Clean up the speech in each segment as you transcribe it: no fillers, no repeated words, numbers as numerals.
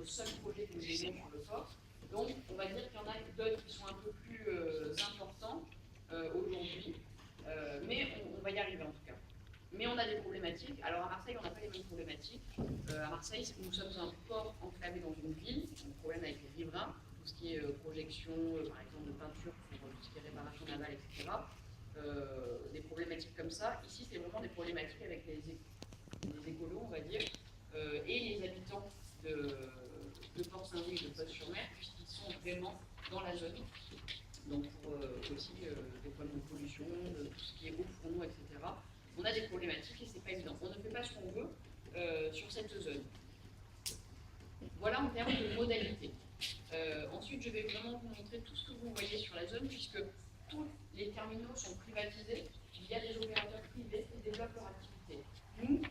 notre seul projet que nous ayons sur le port. Donc, on va dire qu'il y en a d'autres qui sont un peu plus importants aujourd'hui, mais on va y arriver en tout cas. Mais on a des problématiques. Alors à Marseille, on n'a pas les mêmes problématiques. À Marseille, nous sommes un port enclavé dans une ville. On a un problème avec les riverains, tout ce qui est projection, par exemple, de peinture pour tout ce qui est réparation navale, etc. Des problématiques comme ça. Ici, c'est vraiment des problématiques avec les écolos, on va dire, et les habitants de Port-Saint-Louis et de Fos-sur-Mer, puisqu'ils sont vraiment dans la zone. Donc pour aussi des problèmes de pollution, de tout ce qui est eau, fourneau, etc. On a des problématiques et c'est pas évident. On ne fait pas ce qu'on veut sur cette zone. Voilà en termes de modalités. Ensuite, je vais vraiment vous montrer tout ce que vous voyez sur la zone, puisque tous les terminaux sont privatisés. Il y a des opérateurs privés qui développent leur activité. Nous,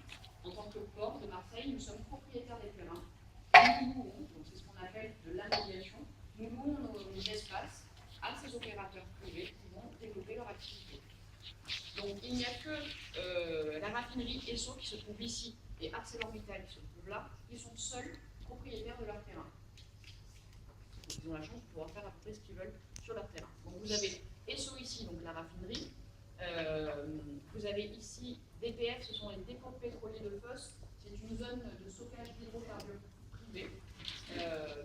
en tant que port de Marseille, nous sommes propriétaires des terrains. Nous louons, donc c'est ce qu'on appelle de l'aménagation, nous louons nos espaces à ces opérateurs privés qui vont développer leur activité. Donc il n'y a que la raffinerie Esso qui se trouve ici et ArcelorMittal qui se trouve là, qui sont seuls propriétaires de leur terrain. Ils ont la chance de pouvoir faire à peu près ce qu'ils veulent sur leur terrain. Donc vous avez Esso ici, donc la raffinerie. Vous avez ici DPF, ce sont les dépôts pétroliers de Fos. C'est une zone de stockage d'hydrocarbures privés,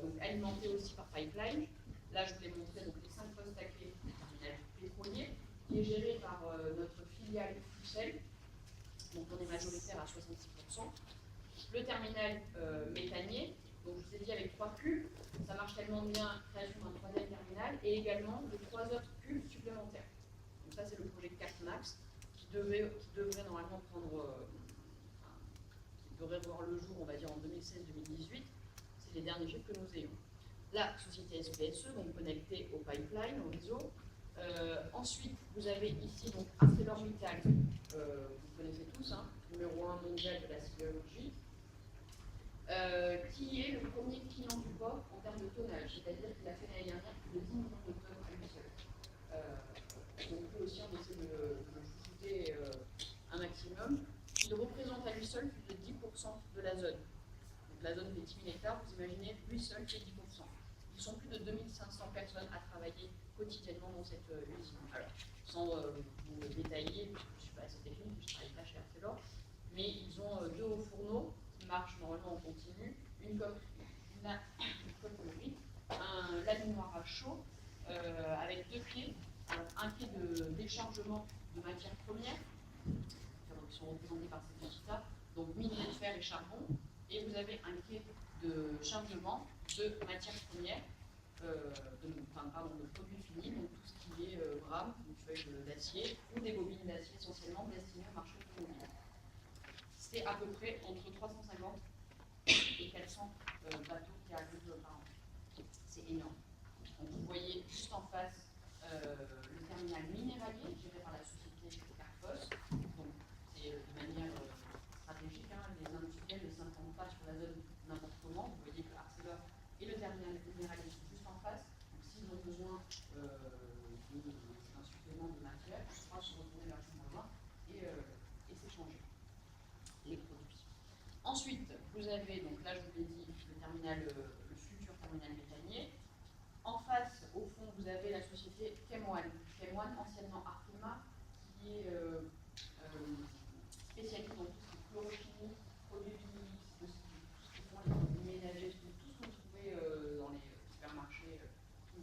donc alimentée aussi par pipeline. Là, je vous ai montré donc, les 5 postes à clé du terminal pétrolier, qui est géré par notre filiale Fucel. Donc on est majoritaire à 66%. Le terminal méthanier, donc je vous ai dit avec 3 cubes, ça marche tellement bien, création d'un 3e terminal, et également de 3 autres cubes supplémentaires. Donc ça c'est le projet CART-MAX qui devrait normalement qui devrait voir le jour, on va dire en 2016-2018. C'est les derniers chiffres que nous ayons. La société SPSE, donc connectée au pipeline, au réseau. Ensuite, vous avez ici donc ArcelorMittal, vous connaissez tous, hein, numéro 1 mondial de la sidérurgie, qui est le premier client du port en termes de tonnage, c'est-à-dire qu'il a fait l'année dernière plus de 10 millions de tonnes à lui seul. Donc lui aussi, on essaie de le shooter un maximum. Il représente à lui seul plus de 10% de la zone. Donc la zone des 10 000 hectares, vous imaginez, lui seul, c'est 10%. Ils sont plus de 2500 personnes à travailler quotidiennement dans cette usine. Alors, sans vous détailler, parce que je ne suis pas assez technique, je travaille pas chez Arcelor, mais ils ont 2 hauts fourneaux qui marchent normalement en continu, une coquerie, un laminoir à chaud, avec 2 quais, un quai de déchargement de matières premières, qui sont représentés par ces petits-là, donc minerai de fer et charbon, et vous avez un quai de chargement de matières premières, de produits finis, donc tout ce qui est rames, une feuille d'acier, ou des bobines d'acier essentiellement destinées au marché automobile. C'est à peu près entre 350 et 400 bateaux qui arrivent par an. C'est énorme. Donc vous voyez juste en face le terminal minéralier géré par la société Carphos. Donc c'est de manière stratégique, hein, les industriels ne s'implantent pas sur la zone n'importe comment. Vous voyez que Arcelor et le terminal minéralier sont juste en face. Donc s'ils ont besoin d'un supplément de matière, ils pourront se retourner vers Saint-Gobain et s'échanger les produits. Ensuite, vous avez, donc là je vous l'ai dit, le terminal, le futur terminal méthanier. En face, au fond, vous avez la société Chem1. Chem1, anciennement Arkema, qui est spécialisée dans tout ce qui est chlorochimie, produits chimiques, tout ce qui font les produits ménagers, tout ce que vous trouvez dans les supermarchés,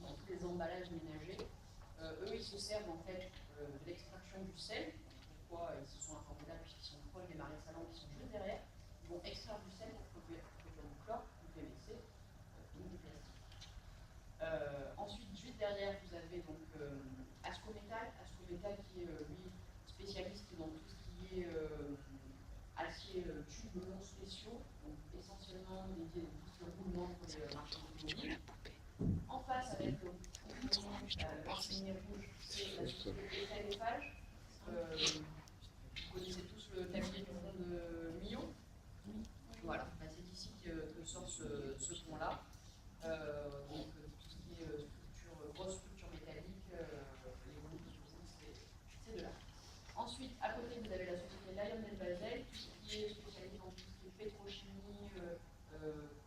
dans tous les emballages ménagers. Eux, ils se servent en fait de l'extraction du sel. Pourquoi ils se sont informés là, puisqu'ils sont proches des marais salants qui sont juste derrière. Ils vont extraire du sel pour produire du chlore, du PVC, donc du plastique. Ensuite, juste derrière, vous avez donc Ascométal qui est lui spécialiste dans tout ce qui est acier tubes longs spéciaux, donc essentiellement dédié à tout ce qui est roulement pour les marchands automobiles. En face, avec le cheminée rouge, c'est la société Eiffage. Vous connaissez tous le tablier du fond de Millau. Voilà, c'est d'ici que sort ce pont-là. Donc tout ce qui est grosse structure métallique, les volumes c'est de là. Ensuite, à côté, vous avez la société Lionel Basel, tout ce qui est spécialisé dans tout ce qui est pétrochimie,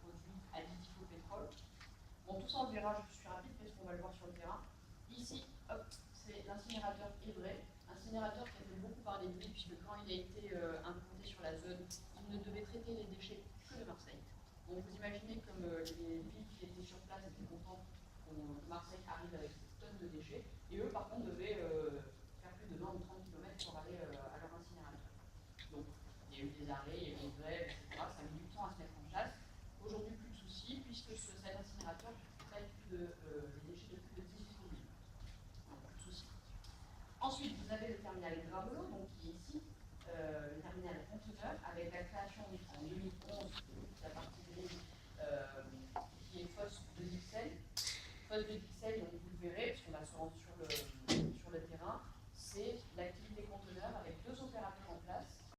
produits additifs Bon, tout ça on le verra, je suis rapide parce qu'on va le voir sur le terrain. Ici, hop, c'est l'incinérateur Évray, incinérateur qui a fait beaucoup parler de lui, puisque quand il a été implanté sur la zone, il ne devait traiter les déchets que de Marseille. Donc vous imaginez comme les villes qui étaient sur place étaient contentes que Marseille arrive avec des tonnes de déchets, et eux par contre devaient faire plus de 20 ou 30 km pour aller à leur incinérateur. Donc il y a eu des arrêts, il y a eu des grèves, etc. Ça a mis du temps à se mettre en place. Aujourd'hui, plus de soucis, puisque cet incinérateur traite les déchets de plus de 18 villes. Donc, plus de soucis. Ensuite, vous avez le terminal Gravelot, donc qui est ici, le terminal conteneur, avec la création en 2011 de la partie grise qui est fosse de Dixelles. Fosse de Dixelles, donc vous le verrez, parce qu'on va se rendre sur le terrain, c'est